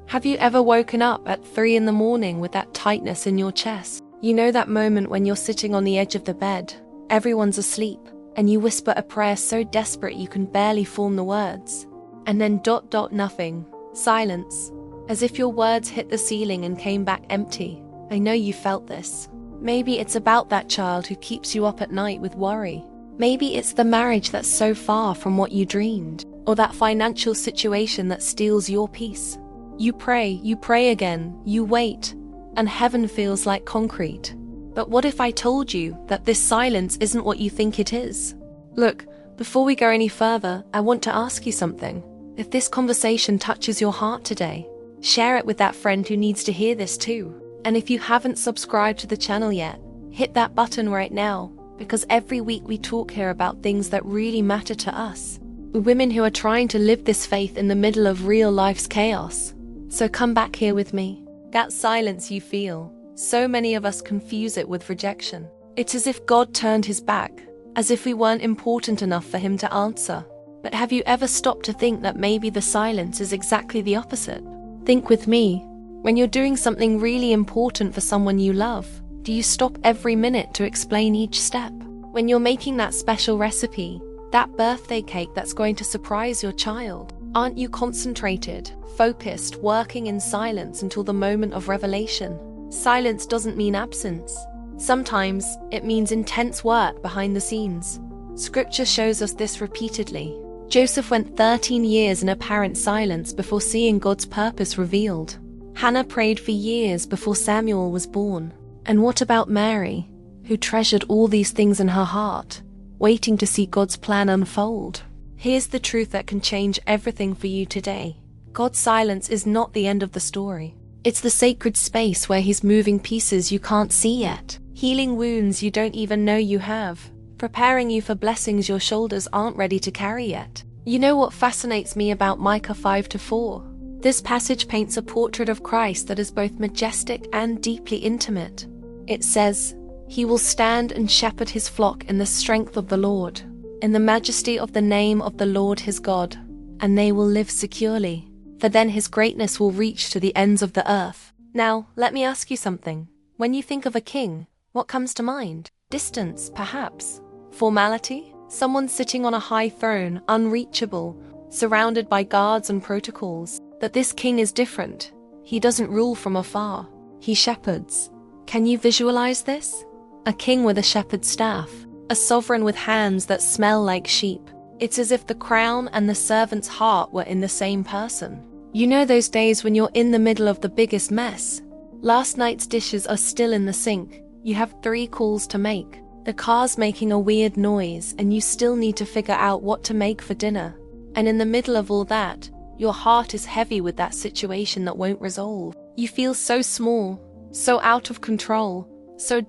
Have you ever woken up at 3 in the morning with that tightness in your chest? You know that moment when you're sitting on the edge of the bed, everyone's asleep, and you whisper a prayer so desperate you can barely form the words. And then nothing. Silence. As if your words hit the ceiling and came back empty. I know you felt this. Maybe it's about that child who keeps you up at night with worry. Maybe it's the marriage that's so far from what you dreamed, or that financial situation that steals your peace. You pray again, you wait, and heaven feels like concrete. But what if I told you that this silence isn't what you think it is? Look, before we go any further, I want to ask you something. If this conversation touches your heart today, share it with that friend who needs to hear this too. And if you haven't subscribed to the channel yet, hit that button right now, because every week we talk here about things that really matter to us. We're women who are trying to live this faith in the middle of real life's chaos. So come back here with me. That silence you feel, so many of us confuse it with rejection. It's as if God turned his back, as if we weren't important enough for him to answer. But have you ever stopped to think that maybe the silence is exactly the opposite? Think with me. When you're doing something really important for someone you love, do you stop every minute to explain each step? When you're making that special recipe, that birthday cake that's going to surprise your child, aren't you concentrated, focused, working in silence until the moment of revelation? Silence doesn't mean absence. Sometimes it means intense work behind the scenes. Scripture shows us this repeatedly. Joseph went 13 years in apparent silence before seeing God's purpose revealed. Hannah prayed for years before Samuel was born. And what about Mary, who treasured all these things in her heart, waiting to see God's plan unfold? Here's the truth that can change everything for you today. God's silence is not the end of the story. It's the sacred space where he's moving pieces you can't see yet, healing wounds you don't even know you have, preparing you for blessings your shoulders aren't ready to carry yet. You know what fascinates me about Micah 5-4? This passage paints a portrait of Christ that is both majestic and deeply intimate. It says, "He will stand and shepherd his flock in the strength of the Lord, in the majesty of the name of the Lord his God, and they will live securely, for then his greatness will reach to the ends of the earth." Now, let me ask you something. When you think of a king, what comes to mind? Distance, perhaps? Formality? Someone sitting on a high throne, unreachable, surrounded by guards and protocols. But this king is different. He doesn't rule from afar. He shepherds. Can you visualize this? A king with a shepherd's staff. A sovereign with hands that smell like sheep. It's as if the crown and the servant's heart were in the same person. You know those days when you're in the middle of the biggest mess? Last night's dishes are still in the sink. You have 3 calls to make. The car's making a weird noise and you still need to figure out what to make for dinner. And in the middle of all that, your heart is heavy with that situation that won't resolve. You feel so small, so out of control, so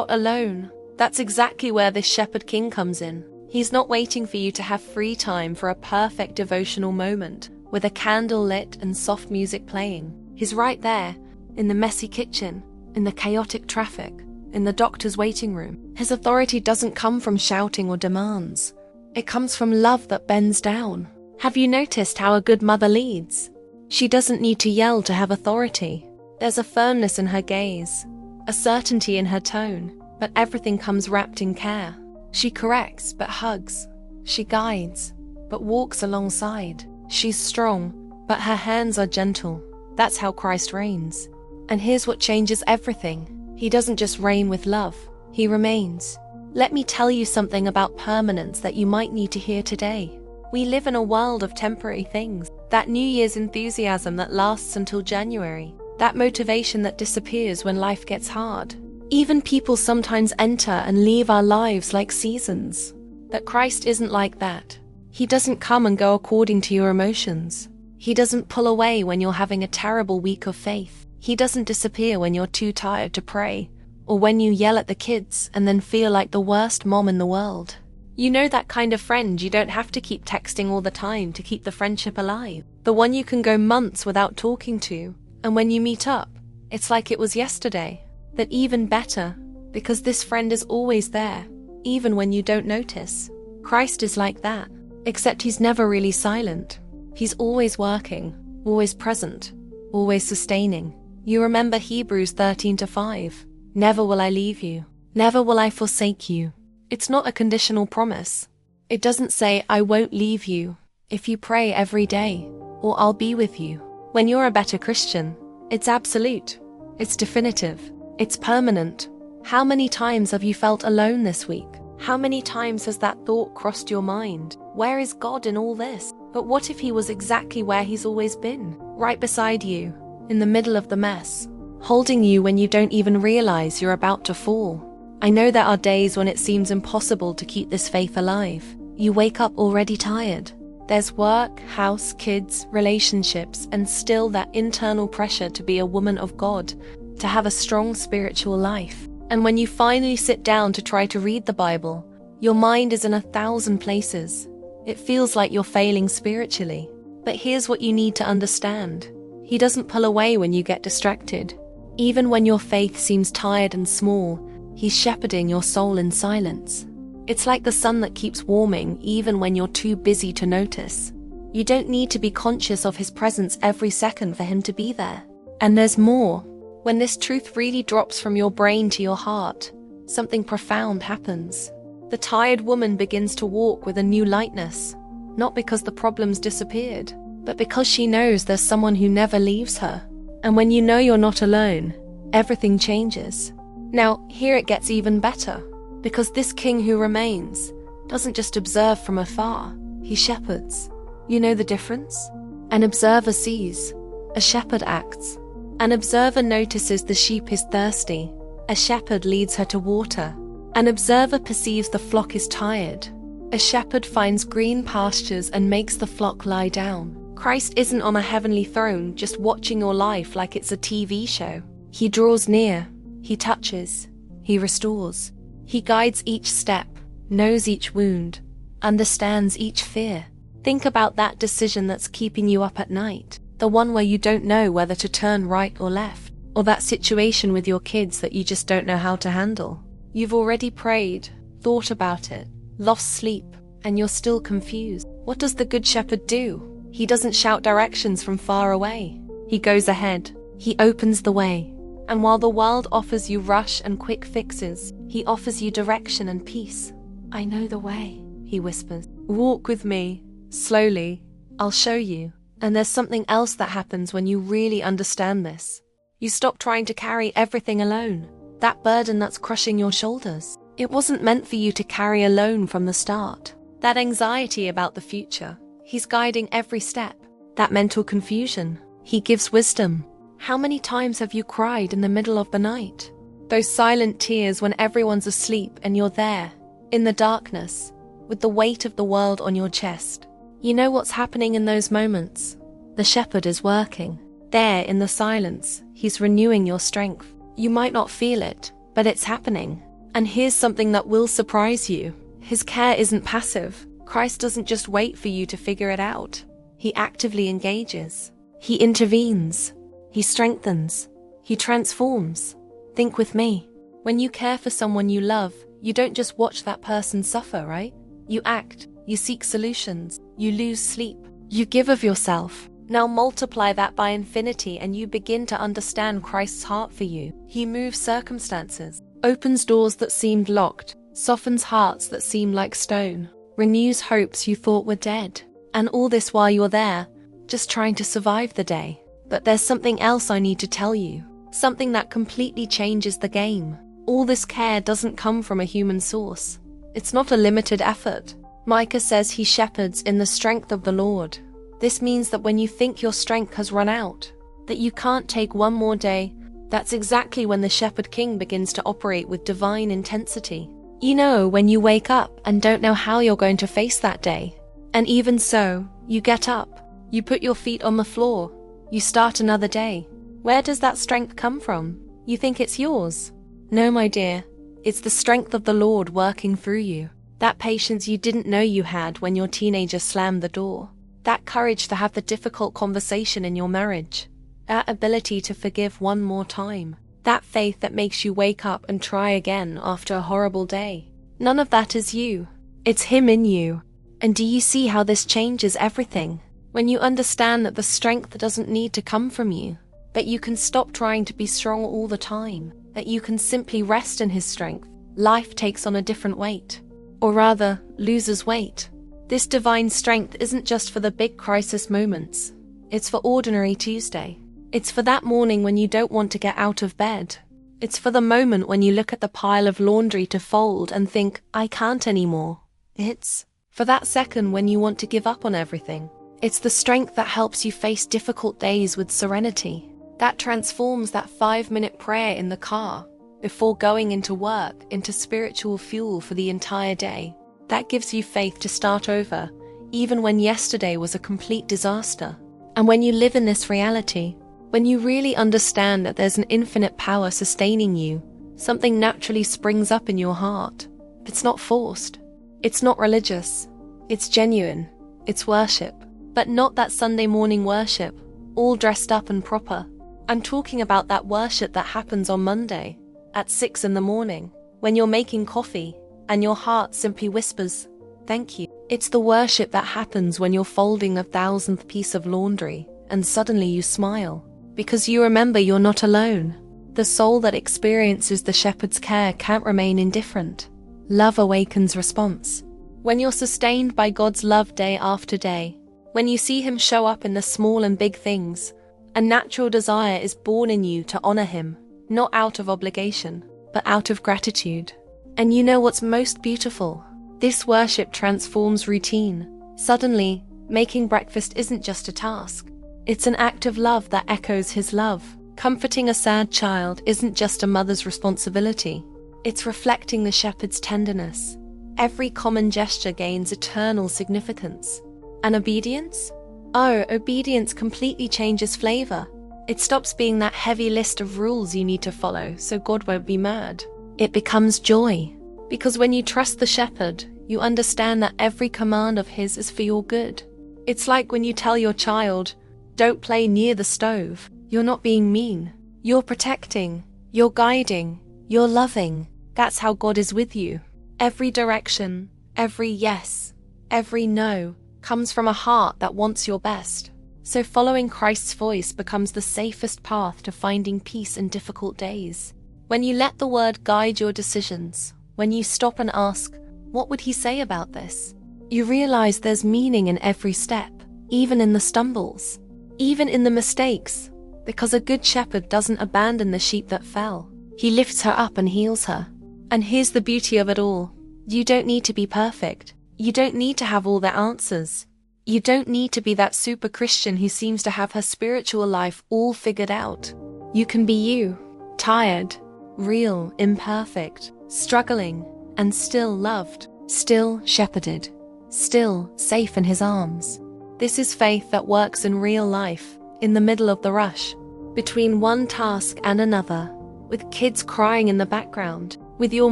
alone. That's exactly where this shepherd king comes in. He's not waiting for you to have free time for a perfect devotional moment, with a candle lit and soft music playing. He's right there, in the messy kitchen, in the chaotic traffic, in the doctor's waiting room. His authority doesn't come from shouting or demands. It comes from love that bends down. Have you noticed how a good mother leads? She doesn't need to yell to have authority. There's a firmness in her gaze, a certainty in her tone, but everything comes wrapped in care. She corrects, but hugs. She guides, but walks alongside. She's strong, but her hands are gentle. That's how Christ reigns. And here's what changes everything. He doesn't just reign with love, he remains. Let me tell you something about permanence that you might need to hear today. We live in a world of temporary things. That New Year's enthusiasm that lasts until January. That motivation that disappears when life gets hard. Even people sometimes enter and leave our lives like seasons. But Christ isn't like that. He doesn't come and go according to your emotions. He doesn't pull away when you're having a terrible week of faith. He doesn't disappear when you're too tired to pray, or when you yell at the kids and then feel like the worst mom in the world. You know that kind of friend you don't have to keep texting all the time to keep the friendship alive. The one you can go months without talking to, and when you meet up, it's like it was yesterday. But even better, because this friend is always there, even when you don't notice. Christ is like that, except he's never really silent. He's always working, always present, always sustaining. You remember Hebrews 13:5. Never will I leave you. Never will I forsake you. It's not a conditional promise. It doesn't say, I won't leave you if you pray every day, or I'll be with you. When you're a better Christian, it's absolute. It's definitive. It's permanent. How many times have you felt alone this week? How many times has that thought crossed your mind? Where is God in all this? But what if he was exactly where he's always been? Right beside you, in the middle of the mess, holding you when you don't even realize you're about to fall. I know there are days when it seems impossible to keep this faith alive. You wake up already tired. There's work, house, kids, relationships, and still that internal pressure to be a woman of God, to have a strong spiritual life. And when you finally sit down to try to read the Bible, your mind is in 1,000 places. It feels like you're failing spiritually. But here's what you need to understand. He doesn't pull away when you get distracted. Even when your faith seems tired and small, he's shepherding your soul in silence. It's like the sun that keeps warming even when you're too busy to notice. You don't need to be conscious of his presence every second for him to be there. And there's more. When this truth really drops from your brain to your heart, something profound happens. The tired woman begins to walk with a new lightness, not because the problem's disappeared, but because she knows there's someone who never leaves her. And when you know you're not alone, everything changes. Now, here it gets even better, because this king who remains doesn't just observe from afar, he shepherds. You know the difference? An observer sees, a shepherd acts. An observer notices the sheep is thirsty, a shepherd leads her to water. An observer perceives the flock is tired, a shepherd finds green pastures and makes the flock lie down. Christ isn't on a heavenly throne just watching your life like it's a TV show. He draws near, he touches, he restores. He guides each step, knows each wound, understands each fear. Think about that decision that's keeping you up at night, the one where you don't know whether to turn right or left, or that situation with your kids that you just don't know how to handle. You've already prayed, thought about it, lost sleep, and you're still confused. What does the Good Shepherd do? He doesn't shout directions from far away. He goes ahead. He opens the way. And while the world offers you rush and quick fixes, he offers you direction and peace. I know the way, he whispers. Walk with me, slowly. I'll show you. And there's something else that happens when you really understand this. You stop trying to carry everything alone. That burden that's crushing your shoulders. It wasn't meant for you to carry alone from the start. That anxiety about the future. He's guiding every step. That mental confusion. He gives wisdom. How many times have you cried in the middle of the night? Those silent tears when everyone's asleep and you're there, in the darkness, with the weight of the world on your chest. You know what's happening in those moments? The shepherd is working. There, in the silence, he's renewing your strength. You might not feel it, but it's happening. And here's something that will surprise you. His care isn't passive. Christ doesn't just wait for you to figure it out. He actively engages. He intervenes. He strengthens. He transforms. Think with me. When you care for someone you love, you don't just watch that person suffer, right? You act. You seek solutions. You lose sleep. You give of yourself. Now multiply that by infinity and you begin to understand Christ's heart for you. He moves circumstances, opens doors that seemed locked, softens hearts that seemed like stone, renews hopes you thought were dead. And all this while you're there, just trying to survive the day. But there's something else I need to tell you. Something that completely changes the game. All this care doesn't come from a human source. It's not a limited effort. Micah says he shepherds in the strength of the Lord. This means that when you think your strength has run out, that you can't take one more day, that's exactly when the Shepherd King begins to operate with divine intensity. You know, when you wake up and don't know how you're going to face that day. And even so, you get up, you put your feet on the floor, you start another day. Where does that strength come from? You think it's yours? No, my dear, it's the strength of the Lord working through you. That patience you didn't know you had when your teenager slammed the door. That courage to have the difficult conversation in your marriage. That ability to forgive one more time. That faith that makes you wake up and try again after a horrible day. None of that is you. It's Him in you. And do you see how this changes everything? When you understand that the strength doesn't need to come from you, that you can stop trying to be strong all the time, that you can simply rest in His strength, life takes on a different weight. Or rather, loses weight. This divine strength isn't just for the big crisis moments. It's for ordinary Tuesday. It's for that morning when you don't want to get out of bed. It's for the moment when you look at the pile of laundry to fold and think, I can't anymore. It's for that second when you want to give up on everything. It's the strength that helps you face difficult days with serenity. That transforms that 5-minute prayer in the car before going into work into spiritual fuel for the entire day. That gives you faith to start over, even when yesterday was a complete disaster. And when you live in this reality, when you really understand that there's an infinite power sustaining you, something naturally springs up in your heart. It's not forced. It's not religious. It's genuine. It's worship. But not that Sunday morning worship, all dressed up and proper. I'm talking about that worship that happens on Monday, at 6 in the morning, when you're making coffee, and your heart simply whispers, thank you. It's the worship that happens when you're folding the 1,000th piece of laundry, and suddenly you smile, because you remember you're not alone. The soul that experiences the shepherd's care can't remain indifferent. Love awakens response. When you're sustained by God's love day after day, when you see Him show up in the small and big things, a natural desire is born in you to honor Him, not out of obligation, but out of gratitude. And you know what's most beautiful? This worship transforms routine. Suddenly, making breakfast isn't just a task. It's an act of love that echoes His love. Comforting a sad child isn't just a mother's responsibility. It's reflecting the shepherd's tenderness. Every common gesture gains eternal significance. And obedience? Oh, obedience completely changes flavor. It stops being that heavy list of rules you need to follow so God won't be mad. It becomes joy. Because when you trust the shepherd, you understand that every command of His is for your good. It's like when you tell your child, don't play near the stove. You're not being mean. You're protecting. You're guiding. You're loving. That's how God is with you. Every direction, every yes, every no, comes from a heart that wants your best. So following Christ's voice becomes the safest path to finding peace in difficult days. When you let the word guide your decisions, when you stop and ask, what would He say about this? You realize there's meaning in every step, even in the stumbles, even in the mistakes, because a good shepherd doesn't abandon the sheep that fell. He lifts her up and heals her. And here's the beauty of it all. You don't need to be perfect. You don't need to have all the answers. You don't need to be that super Christian who seems to have her spiritual life all figured out. You can be you, tired, real, imperfect, struggling, and still loved, still shepherded, still safe in His arms. This is faith that works in real life, in the middle of the rush, between one task and another, with kids crying in the background, with your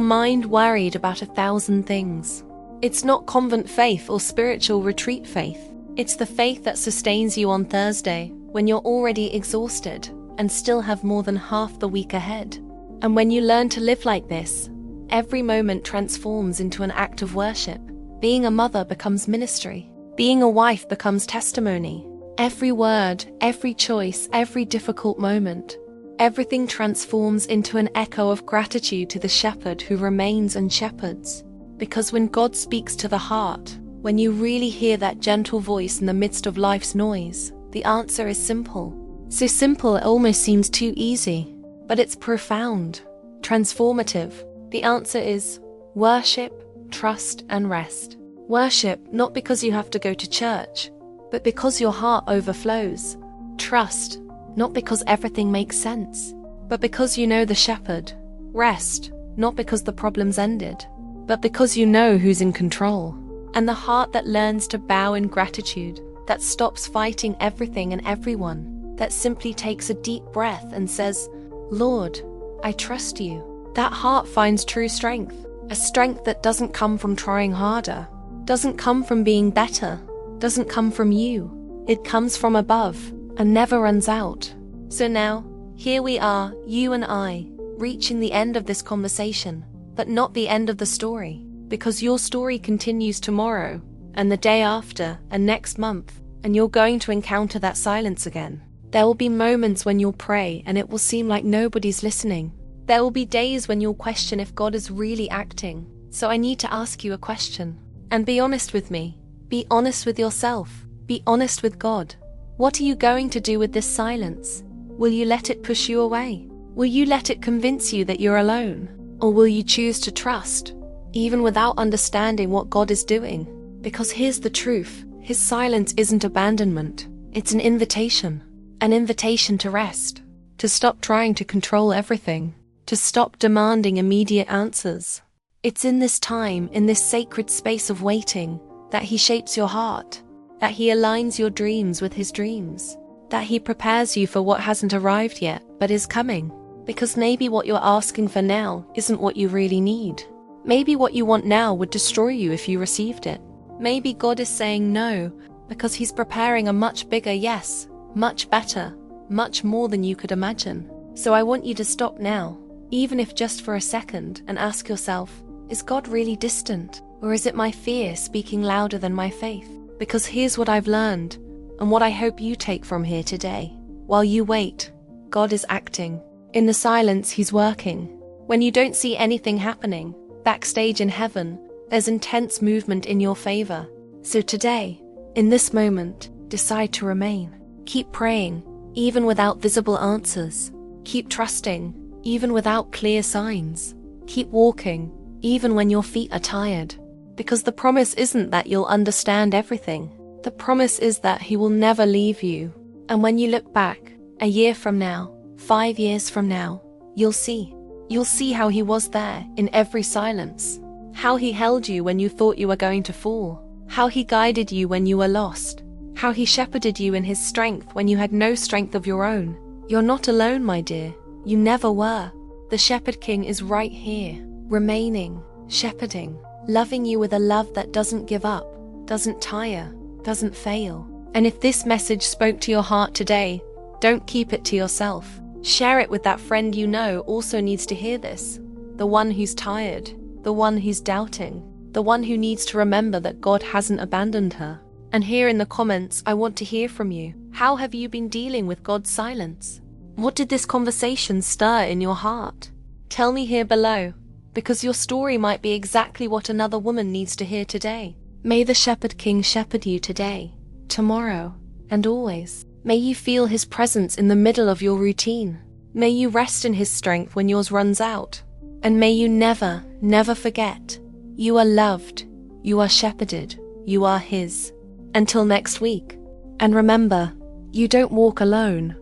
mind worried about 1,000 things. It's not convent faith or spiritual retreat faith. It's the faith that sustains you on Thursday when you're already exhausted and still have more than half the week ahead. And when you learn to live like this, every moment transforms into an act of worship. Being a mother becomes ministry. Being a wife becomes testimony. Every word, every choice, every difficult moment, everything transforms into an echo of gratitude to the shepherd who remains and shepherds. Because when God speaks to the heart, when you really hear that gentle voice in the midst of life's noise, the answer is simple. So simple it almost seems too easy, but it's profound, transformative. The answer is worship, trust, and rest. Worship not because you have to go to church, but because your heart overflows. Trust, not because everything makes sense, but because you know the shepherd. Rest, not because the problem's ended, but because you know who's in control. And the heart that learns to bow in gratitude, that stops fighting everything and everyone, that simply takes a deep breath and says, Lord, I trust you. That heart finds true strength, a strength that doesn't come from trying harder, doesn't come from being better, doesn't come from you. It comes from above and never runs out. So now, here we are, you and I, reaching the end of this conversation, but not the end of the story, because your story continues tomorrow, and the day after, and next month, and you're going to encounter that silence again. There will be moments when you'll pray and it will seem like nobody's listening. There will be days when you'll question if God is really acting. So I need to ask you a question. And be honest with me. Be honest with yourself. Be honest with God. What are you going to do with this silence? Will you let it push you away? Will you let it convince you that you're alone? Or will you choose to trust, even without understanding what God is doing? Because here's the truth. His silence isn't abandonment. It's an invitation. An invitation to rest. To stop trying to control everything. To stop demanding immediate answers. It's in this time, in this sacred space of waiting, that He shapes your heart. That He aligns your dreams with His dreams. That He prepares you for what hasn't arrived yet, but is coming. Because maybe what you're asking for now isn't what you really need. Maybe what you want now would destroy you if you received it. Maybe God is saying no, because He's preparing a much bigger yes, much better, much more than you could imagine. So I want you to stop now, even if just for a second, and ask yourself, is God really distant? Or is it my fear speaking louder than my faith? Because here's what I've learned, and what I hope you take from here today. While you wait, God is acting. In the silence, He's working. When you don't see anything happening, backstage in heaven, there's intense movement in your favor. So today, in this moment, decide to remain. Keep praying, even without visible answers. Keep trusting, even without clear signs. Keep walking, even when your feet are tired. Because the promise isn't that you'll understand everything. The promise is that He will never leave you. And when you look back, a year from now, 5 years from now, you'll see. You'll see how He was there in every silence. How He held you when you thought you were going to fall. How He guided you when you were lost. How He shepherded you in His strength when you had no strength of your own. You're not alone, my dear. You never were. The Shepherd King is right here, remaining, shepherding, loving you with a love that doesn't give up, doesn't tire, doesn't fail. And if this message spoke to your heart today, don't keep it to yourself. Share it with that friend you know also needs to hear this. The one who's tired, the one who's doubting, the one who needs to remember that God hasn't abandoned her. And here in the comments, I want to hear from you. How have you been dealing with God's silence? What did this conversation stir in your heart? Tell me here below, because your story might be exactly what another woman needs to hear today. May the Shepherd King shepherd you today, tomorrow, and always. May you feel His presence in the middle of your routine. May you rest in His strength when yours runs out. And may you never, never forget, you are loved, you are shepherded, you are His. Until next week. And remember, you don't walk alone.